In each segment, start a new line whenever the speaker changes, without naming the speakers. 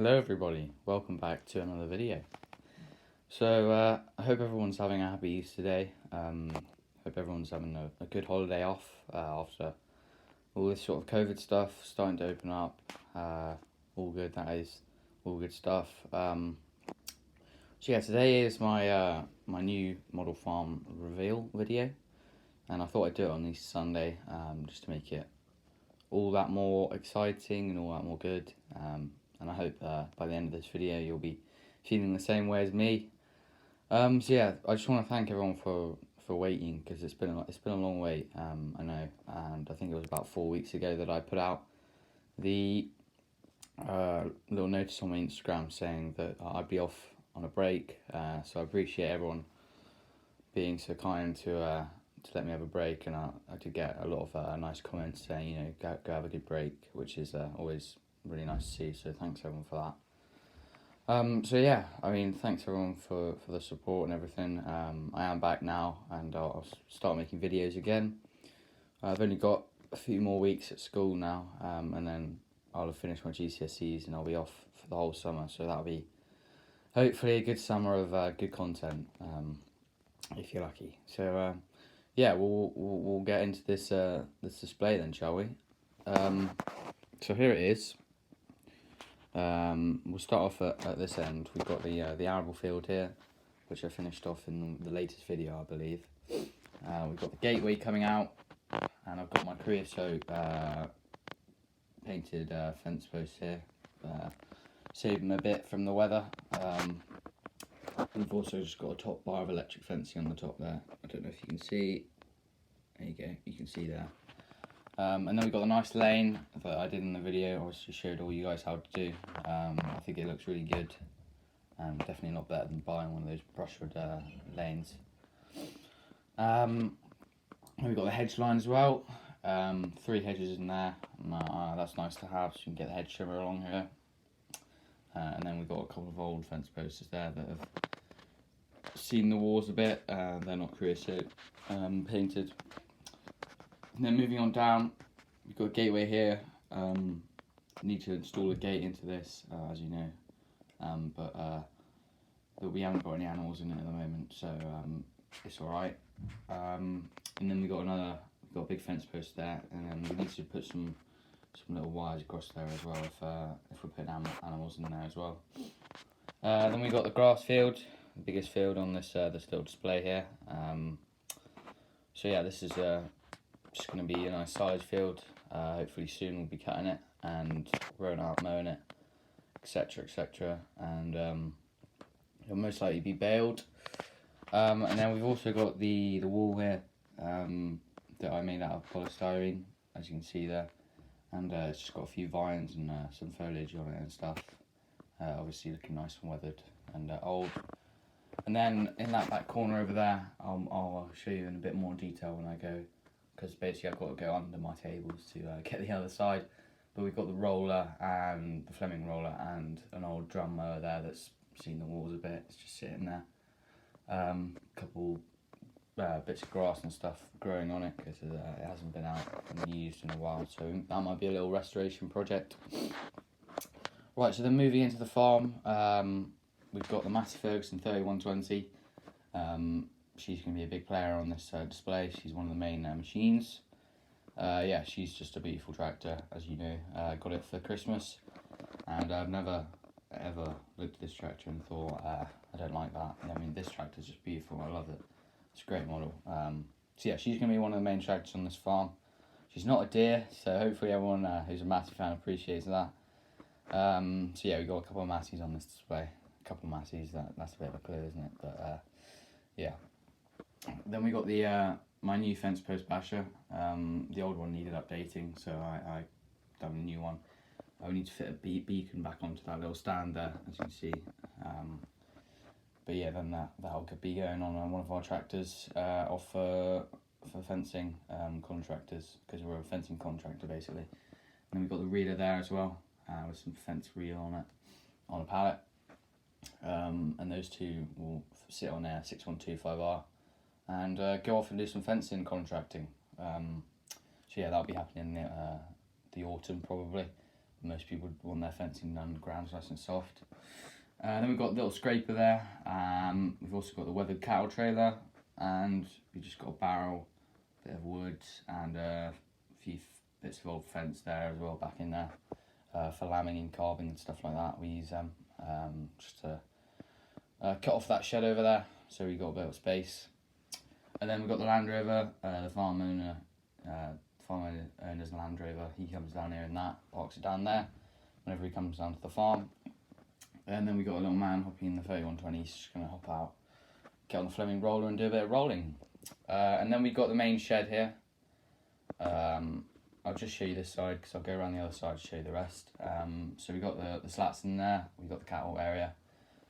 Hello everybody, welcome back to another video. So I hope everyone's having a happy Easter day. Hope everyone's having a good holiday off after all this sort of COVID stuff starting to open up. All good, that is, all good stuff. So yeah, today is my my new model farm reveal video, and I thought I'd do it on Easter Sunday just to make it all that more exciting and all that more good. And I hope by the end of this video you'll be feeling the same way as me. So yeah, I just want to thank everyone for waiting, because it's been a long wait. I know, and I think it was about 4 weeks ago that I put out the little notice on my Instagram saying that I'd be off on a break. So I appreciate everyone being so kind to let me have a break, and I did get a lot of nice comments saying, you know, go have a good break, which is always really nice to see, so thanks everyone for that. So yeah, I mean, thanks everyone for the support and everything. I am back now, and I'll start making videos again. I've only got a few more weeks at school now, and then I'll have finished my GCSEs and I'll be off for the whole summer, so that'll be hopefully a good summer of good content, if you're lucky. So yeah, we'll get into this this display then, shall we? So here it is. We'll start off at this end. We've got the Arable Field here, which I finished off in the latest video, I believe. We've got the gateway coming out, and I've got my creosote painted fence post here, saving them a bit from the weather. We've also just got a top bar of electric fencing on the top there. I don't know if you can see. There you go, you can see there. And then we've got the nice lane that I did in the video. I obviously showed all you guys how to do. I think it looks really good, and definitely not better than buying one of those brushwood lanes. We've got the hedge line as well. 3 hedges in there, and that's nice to have, so you can get the hedge trimmer along here. And then we've got a couple of old fence posters there that have seen the walls a bit. They're not creosote painted. And then moving on down, we've got a gateway here. Need to install a gate into this, as you know, but we haven't got any animals in it at the moment, so it's alright. And then we've got a big fence post there, and then we need to put some little wires across there as well if we're putting animals in there as well. Then we've got the grass field, the biggest field on this little display here. So yeah, this is just going to be a nice sized field. Hopefully soon we'll be cutting it and growing out, mowing it, etc, etc, and it'll most likely be baled. And then we've also got the wall here that I made out of polystyrene, as you can see there, and it's just got a few vines and some foliage on it and stuff. Obviously looking nice and weathered and old. And then in that back corner over there, I'll show you in a bit more detail when I go, because basically I've got to go under my tables to get the other side. But we've got the roller, and the Fleming roller, and an old drum mower there that's seen the walls a bit. It's just sitting there. Couple bits of grass and stuff growing on it, because it hasn't been out and used in a while, so that might be a little restoration project. Right, so then moving into the farm, we've got the Massey Ferguson 3120. She's going to be a big player on this display. She's one of the main machines. Yeah, she's just a beautiful tractor, as you know. Got it for Christmas, and I've never ever looked at this tractor and thought, I don't like that. I mean, this tractor's just beautiful. I love it. It's a great model. So yeah, she's going to be one of the main tractors on this farm. She's not a deer, so hopefully everyone who's a Massey fan appreciates that. So yeah, we've got a couple of Masseys on this display. A couple of Masseys, that's a bit of a clue, isn't it? But yeah. Then we got the my new fence post basher. The old one needed updating, so I done a new one. I need to fit a beacon back onto that little stand there, as you can see. But yeah, then that'll be going on one of our tractors off for fencing contractors, because we're a fencing contractor basically. And then we've got the reeler there as well, with some fence reel on it, on a pallet. And those two will sit on there, 6125R, and go off and do some fencing contracting. So yeah, that'll be happening in the autumn probably. most people would want their fencing done, ground's nice and soft. Then we've got a little scraper there. We've also got the weathered cattle trailer, and we just got a barrel, bit of wood, and a few bits of old fence there as well back in there for lambing and calving and stuff like that. We use them just to cut off that shed over there, so we got a bit of space. And then we've got the Land Rover, the farm owner's Land Rover. He comes down here in that, parks it down there whenever he comes down to the farm. And then we got a little man hopping in the 3120. He's just going to hop out, get on the Fleming roller and do a bit of rolling. And then we got the main shed here. I'll just show you this side because I'll go around the other side to show you the rest. So we got the slats in there. We got the cattle area.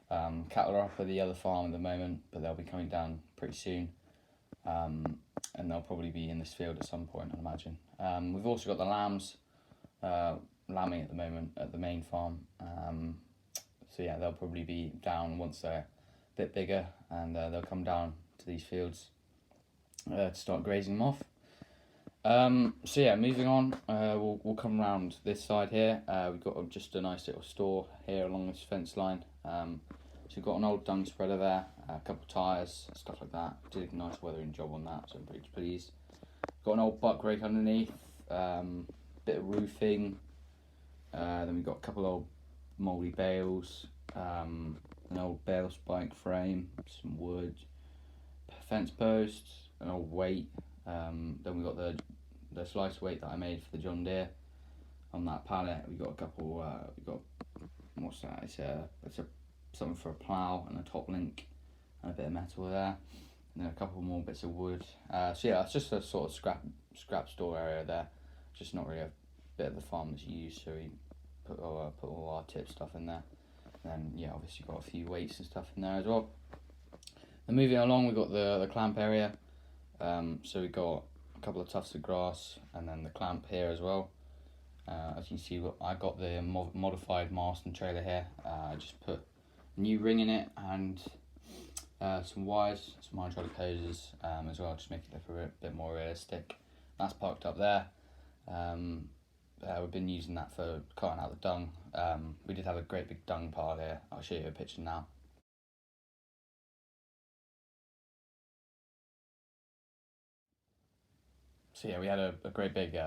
Cattle are up at the other farm at the moment, but they'll be coming down pretty soon. And they'll probably be in this field at some point, I imagine. We've also got the lambs lambing at the moment at the main farm. So yeah, they'll probably be down once they're a bit bigger, and they'll come down to these fields to start grazing them off. So yeah, moving on, we'll come around this side here. We've got just a nice little store here along this fence line. So we've got an old dung spreader there, a couple of tyres, stuff like that. Did a nice weathering job on that, so I'm pretty pleased. Got an old buck rake underneath, bit of roofing. Then we've got a couple of old mouldy bales, an old bale spike frame, some wood, fence posts, an old weight. Then we've got the slice weight that I made for the John Deere on that pallet. We've got a couple, what's that? It's a something for a plough and a top link and a bit of metal there, and then a couple more bits of wood. So yeah, it's just a sort of scrap store area there. Just not really a bit of the farm that's used, so we put all our tip stuff in there. And then yeah, obviously got a few weights and stuff in there as well. And moving along, we've got the clamp area. So we've got a couple of tufts of grass and then the clamp here as well. As you can see, I got the modified Marston trailer here. I just put a new ring in it and some wires, some hydraulic hoses as well, just make it look a bit more realistic. That's parked up there. We've been using that for carting out the dung. We did have a great big dung pile here. I'll show you a picture now. So yeah, we had a great big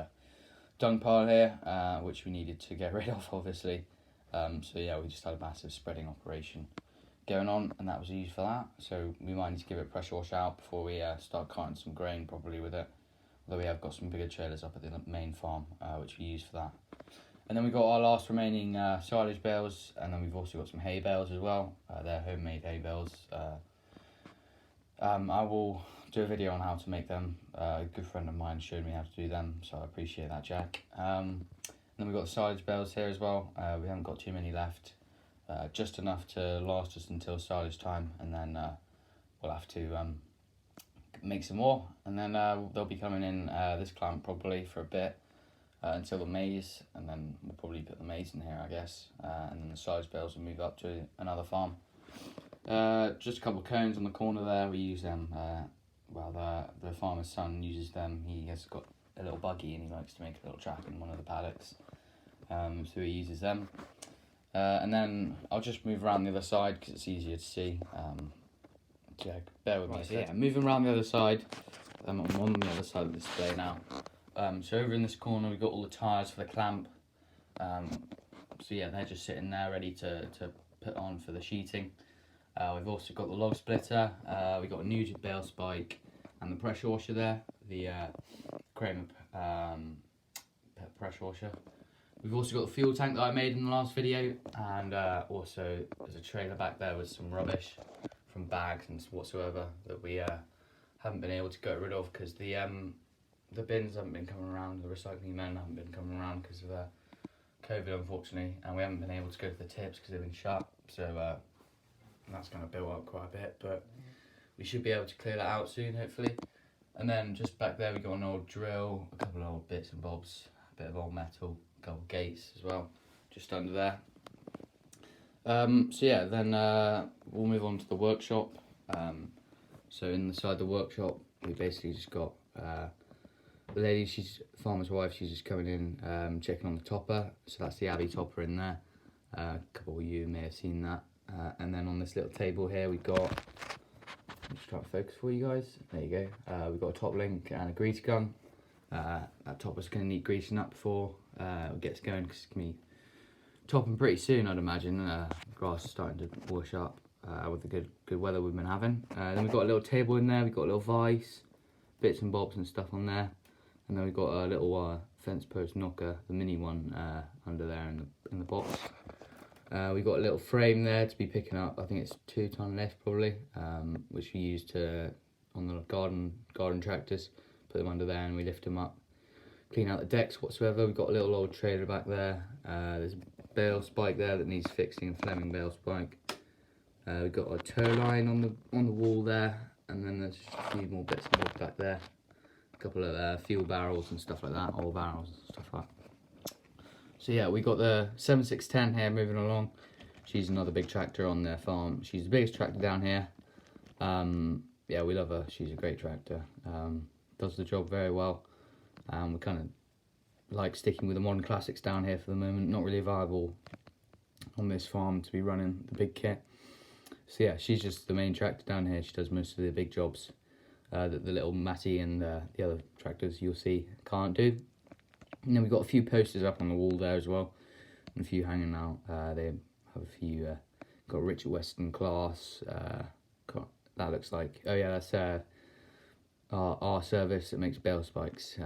dung pile here, which we needed to get rid of, obviously. So yeah, we just had a massive spreading operation going on, and that was used for that. So we might need to give it a pressure wash out before we start carting some grain probably with it. Although we have got some bigger trailers up at the main farm, which we use for that. And then we got our last remaining silage bales, and then we've also got some hay bales as well. They're homemade hay bales. I will do a video on how to make them. A good friend of mine showed me how to do them, so I appreciate that, Jack. And then we've got the silage bales here as well. We haven't got too many left, just enough to last us until silage time, and then we'll have to make some more, and then they'll be coming in this clamp probably for a bit until the maize, and then we'll probably put the maize in here, I guess, and then the silage bales will move up to another farm. Just a couple of cones on the corner there. We use them. The farmer's son uses them. He has got a little buggy and he likes to make a little track in one of the paddocks, so he uses them. And then I'll just move around the other side because it's easier to see. Yeah, bear with me. So yeah, moving around the other side. I'm on the other side of the display now. So over in this corner we've got all the tyres for the clamp. So yeah, they're just sitting there ready to put on for the sheeting. We've also got the log splitter. We've got a new bale spike and the pressure washer there. The Kramer pressure washer. We've also got the fuel tank that I made in the last video, and also there's a trailer back there with some rubbish from bags and whatsoever that we haven't been able to get rid of because the bins haven't been coming around, the recycling men haven't been coming around because of COVID, unfortunately, and we haven't been able to go to the tips because they've been shut. So that's going to build up quite a bit, but we should be able to clear that out soon, hopefully. And then just back there we got an old drill, a couple of old bits and bobs, a bit of old metal, a couple of gates as well, just under there. So yeah, then we'll move on to the workshop. So inside the workshop we basically just got the lady, she's farmer's wife, she's just coming in, checking on the topper. So that's the Abbey topper in there. A couple of you may have seen that. And then on this little table here, we've got, I'm just trying to focus for you guys. There you go. We've got a top link and a grease gun. That topper's going to need greasing up before it gets going, because it's going to be topping pretty soon, I'd imagine. The grass is starting to wash up with the good weather we've been having. Then we've got a little table in there. We've got a little vise, bits and bobs and stuff on there. And then we've got a little fence post knocker, the mini one, under there in the box. We've got a little frame there to be picking up. I think it's 2 ton lift probably, which we use on the garden tractors. Put them under there and we lift them up, clean out the decks whatsoever. We've got a little old trailer back there. There's a bale spike there that needs fixing, a Fleming bale spike. We've got a tow line on the wall there, and then there's just a few more bits and bobs back there. A couple of fuel barrels and stuff like that, oil barrels and stuff like that. So yeah, we got the 7610 here moving along. She's another big tractor on their farm. She's the biggest tractor down here. Yeah, we love her. She's a great tractor. Does the job very well. We kind of like sticking with the modern classics down here for the moment. Not really viable on this farm to be running the big kit. So yeah, she's just the main tractor down here. She does most of the big jobs that the little Matty and the other tractors you'll see can't do. And then we've got a few posters up on the wall there as well, and a few hanging out. They have a few, got Richard Weston class. That looks like, oh yeah, that's our service that makes bale spikes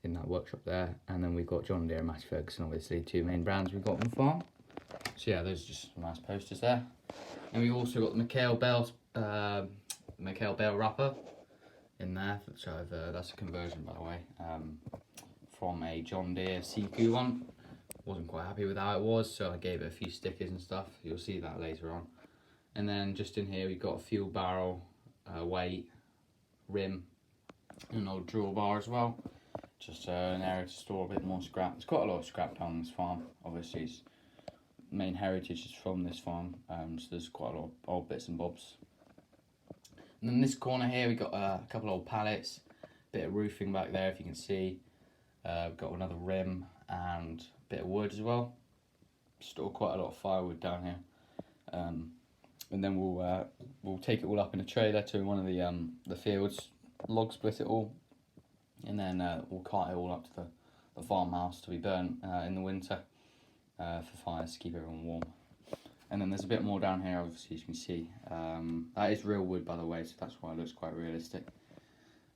in that workshop there. And then we've got John Deere and Massey Ferguson, obviously 2 main brands we've got on the farm. So yeah, those are just some nice posters there. And we've also got the McHale Bale wrapper in there, which that's a conversion by the way, from a John Deere CQ one. Wasn't quite happy with how it was, so I gave it a few stickers and stuff. You'll see that later on. And then just in here we've got a fuel barrel, weight, rim, and an old drill bar as well. Just an area to store a bit more scrap. There's quite a lot of scrap down this farm. Obviously, its main heritage is from this farm, so there's quite a lot of old bits and bobs. And then this corner here, we've got a couple of old pallets, bit of roofing back there if you can see. We've got another rim and a bit of wood as well. Store quite a lot of firewood down here. And then we'll take it all up in a trailer to one of the fields, log split it all, and then we'll cart it all up to the farmhouse to be burnt in the winter for fires to keep everyone warm. And then there's a bit more down here, obviously, as you can see. That is real wood, by the way, so that's why it looks quite realistic.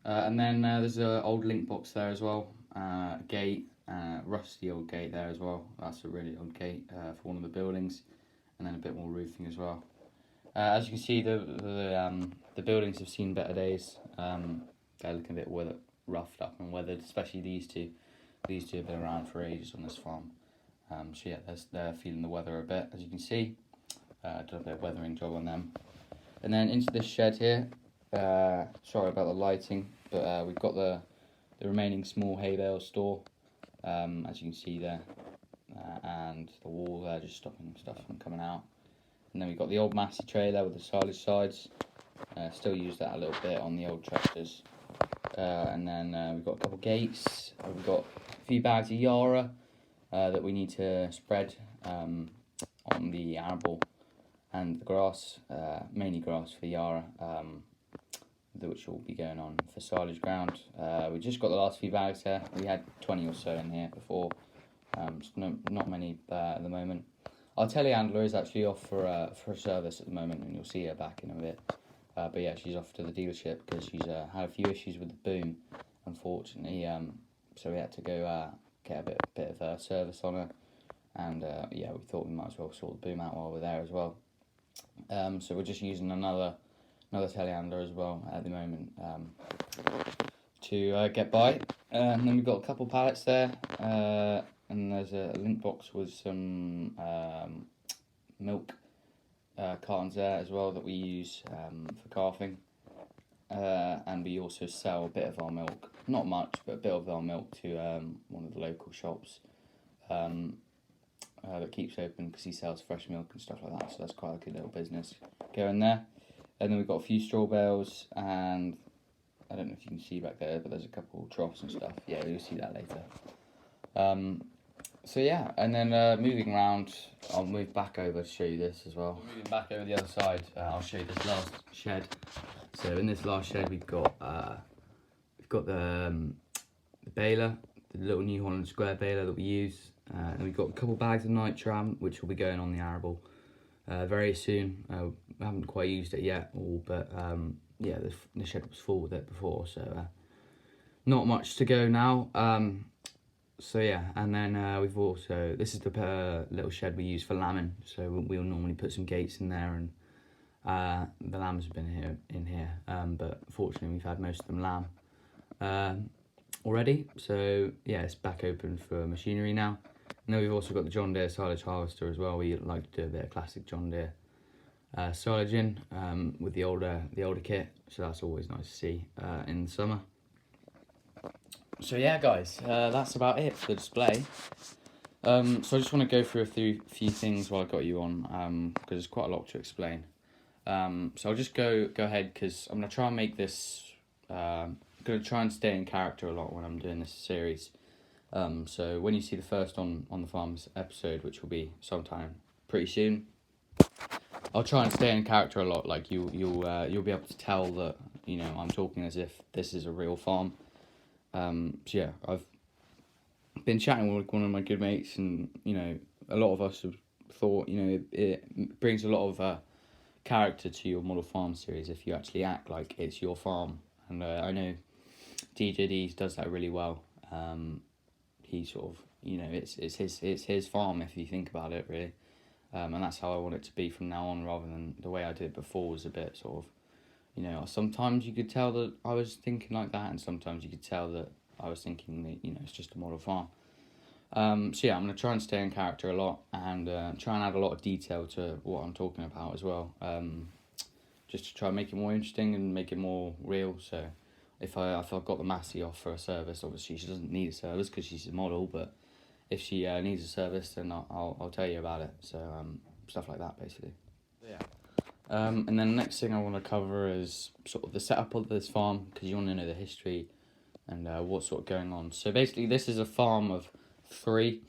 And then there's an old link box there as well, a gate, rusty old gate there as well. That's a really old gate for one of the buildings, and then a bit more roofing as well. As you can see, the buildings have seen better days. They're looking a bit roughed up and weathered, especially these two. These two have been around for ages on this farm. So yeah, they're feeling the weather a bit, as you can see. Done a bit of weathering job on them. And then into this shed here. Sorry about the lighting, but we've got the remaining small hay bale store, as you can see there, and the wall there just stopping stuff from coming out. And then we've got the old Massey trailer with the silage sides. Still use that a little bit on the old tractors. And then we've got a couple of gates. We've got a few bags of Yara that we need to spread on the arable and the grass, mainly grass for Yara, which will be going on for silage ground. We just got the last few bags here. We had 20 or so in here before, so not many at the moment. Our telehandler is actually off for a service at the moment, and you'll see her back in a bit. But yeah, she's off to the dealership because she's had a few issues with the boom, unfortunately. So we had to go get a bit of service on her, and yeah, we thought we might as well sort the boom out while we're there as well. So we're just using another telehandler as well at the moment to get by. And then we've got a couple pallets there. And there's a link box with some milk cartons there as well that we use for calving. And we also sell a bit of our milk, not much, but a bit of our milk to one of the local shops that keeps open because he sells fresh milk and stuff like that. So that's quite a good little business going there. And then we've got a few straw bales and I don't know if you can see back there, but there's a couple troughs and stuff. Yeah, you'll see that later. So yeah, and then moving around, I'll move back over to show you this as well. Moving back over the other side, I'll show you this last shed. So in this last shed, we've got the baler, the little New Holland square baler that we use, and we've got a couple bags of nitram, which will be going on the arable very soon. We haven't quite used it yet, but yeah, the shed was full with it before, so not much to go now. So yeah, and then we've also, this is the little shed we use for lambing, so we'll normally put some gates in there, and the lambs have been in here, but fortunately we've had most of them lamb already, so yeah, it's back open for machinery now. And then we've also got the John Deere silage harvester as well. We like to do a bit of classic John Deere silaging with the older kit, so that's always nice to see in the summer. So yeah, guys, that's about it for the display. So I just want to go through a few things while I got you on, because there's quite a lot to explain. So I'll just go ahead, because I'm going to try and make this, I'm going to try and stay in character a lot when I'm doing this series. So when you see the first On the Farms episode, which will be sometime pretty soon, I'll try and stay in character a lot. Like you'll be able to tell that, you know, I'm talking as if this is a real farm. So yeah, I've been chatting with one of my good mates, and you know, a lot of us have thought, you know, it brings a lot of character to your model farm series if you actually act like it's your farm. And I know DJD does that really well. He sort of, you know, it's his farm if you think about it, really. And that's how I want it to be from now on, rather than the way I did it before was a bit sort of, you know, sometimes you could tell that I was thinking like that, and sometimes you could tell that I was thinking that, you know, it's just a model farm. So yeah, I'm going to try and stay in character a lot, and try and add a lot of detail to what I'm talking about as well, just to try and make it more interesting and make it more real. So if I've got the Massey off for a service, obviously she doesn't need a service because she's a model, but if she needs a service, then I'll tell you about it. So stuff like that, basically. Yeah. And then the next thing I want to cover is sort of the setup of this farm, because you want to know the history and what's sort of going on. So basically, this is a farm of 3.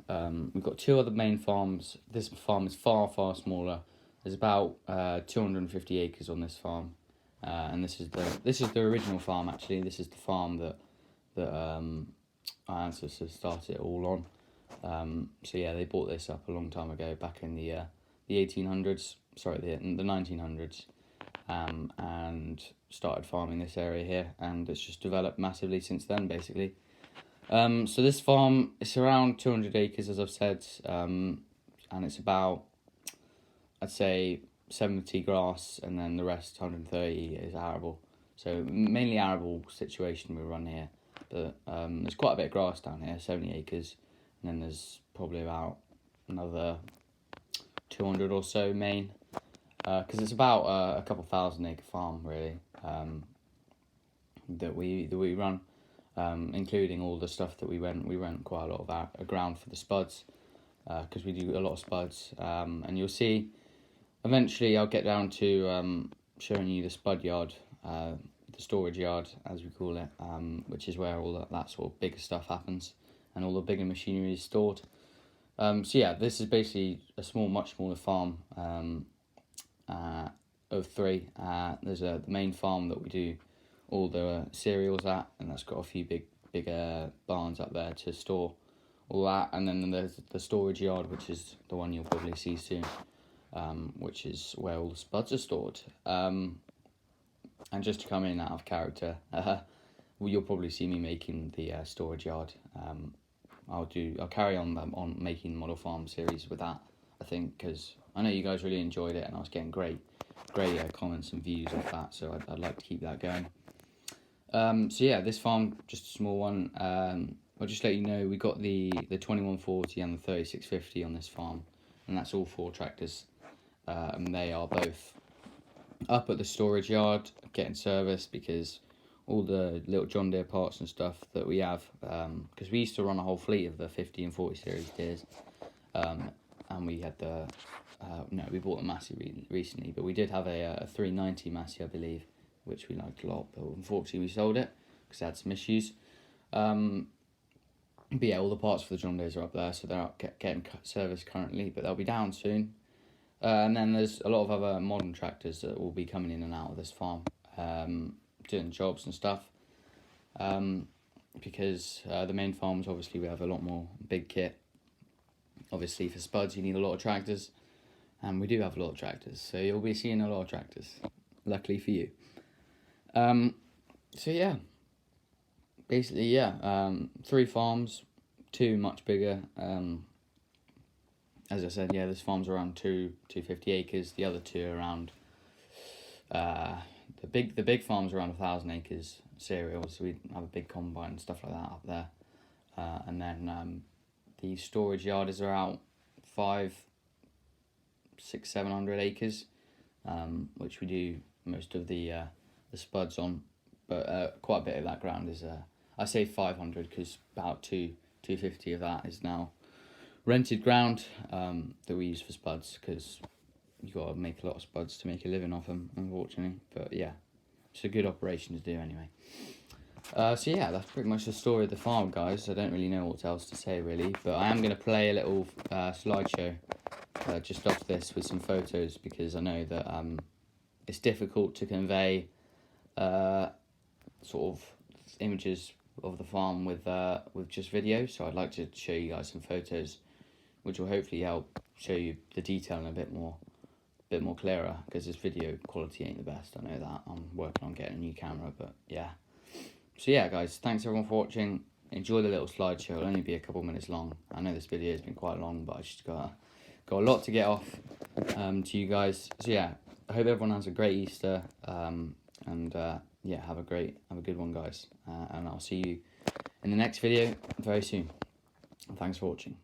We've got 2 other main farms. This farm is far smaller. There's about 250 acres on this farm, and this is the original farm. Actually, this is the farm that our ancestors started it all on. So yeah, they bought this up a long time ago, back in the 1800s. Sorry, the 1900s, and started farming this area here, and it's just developed massively since then, basically. So this farm, it's around 200 acres, as I've said, and it's about, I'd say, 70 grass, and then the rest, 130, is arable. So mainly arable situation we run here, but there's quite a bit of grass down here, 70 acres, and then there's probably about another 200 or so main, because it's about a couple 1,000-acre farm, really, that we run, including all the stuff that we rent quite a lot of our ground for the spuds, because we do a lot of spuds, and you'll see eventually I'll get down to showing you the spud yard, the storage yard as we call it, which is where all that sort of bigger stuff happens and all the bigger machinery is stored. So yeah, this is basically a much smaller farm of 3. There's the main farm that we do all the cereals at, and that's got a few big barns up there to store all that, and then there's the storage yard, which is the one you'll probably see soon, which is where all the spuds are stored. And just to come in out of character, you'll probably see me making the storage yard. I'll carry on making the model farm series with that, I think, because I know you guys really enjoyed it, and I was getting great comments and views off that, so I'd like to keep that going. So yeah, this farm, just a small one. I'll just let you know, we got the 2140 and the 3650 on this farm, and that's all 4 tractors, and they are both up at the storage yard getting serviced, because all the little John Deere parts and stuff that we have, because we used to run a whole fleet of the 50 and 40 series Deeres, and we had we bought the Massey recently, but we did have a 390 Massey, I believe, which we liked a lot, but unfortunately we sold it because it had some issues. But yeah, all the parts for the John Deeres are up there, so they're out getting serviced currently, but they'll be down soon. And then there's a lot of other modern tractors that will be coming in and out of this farm, doing jobs and stuff. Because the main farms, obviously, we have a lot more big kit. Obviously, for spuds, you need a lot of tractors, and we do have a lot of tractors, so you'll be seeing a lot of tractors, luckily for you. So yeah, basically, yeah, 3 farms, 2 much bigger. As I said, yeah, this farm's around 250 acres. The other 2 are around the big farm's around 1,000 acres cereals. So we have a big combine and stuff like that up there. And then the storage yard is around 500, 600, 700 acres, which we do most of the spuds on. But quite a bit of that ground is I say 500 because about 250 of that is now rented ground that we use for spuds, because you got to make a lot of spuds to make a living off them, unfortunately. But yeah, it's a good operation to do anyway. So yeah, that's pretty much the story of the farm, guys. I don't really know what else to say really, but I am going to play a little slideshow just off this with some photos, because I know that it's difficult to convey sort of images of the farm with just video. So I'd like to show you guys some photos, which will hopefully help show you the detail in a bit more clearer, because this video quality ain't the best. I know that. I'm working on getting a new camera, but yeah. So yeah, guys, thanks everyone for watching. Enjoy the little slideshow. It'll only be a couple minutes long. I know this video has been quite long, but I just got a lot to get off to you guys. So yeah, I hope everyone has a great Easter, and yeah, have a good one, guys. And I'll see you in the next video very soon. Thanks for watching.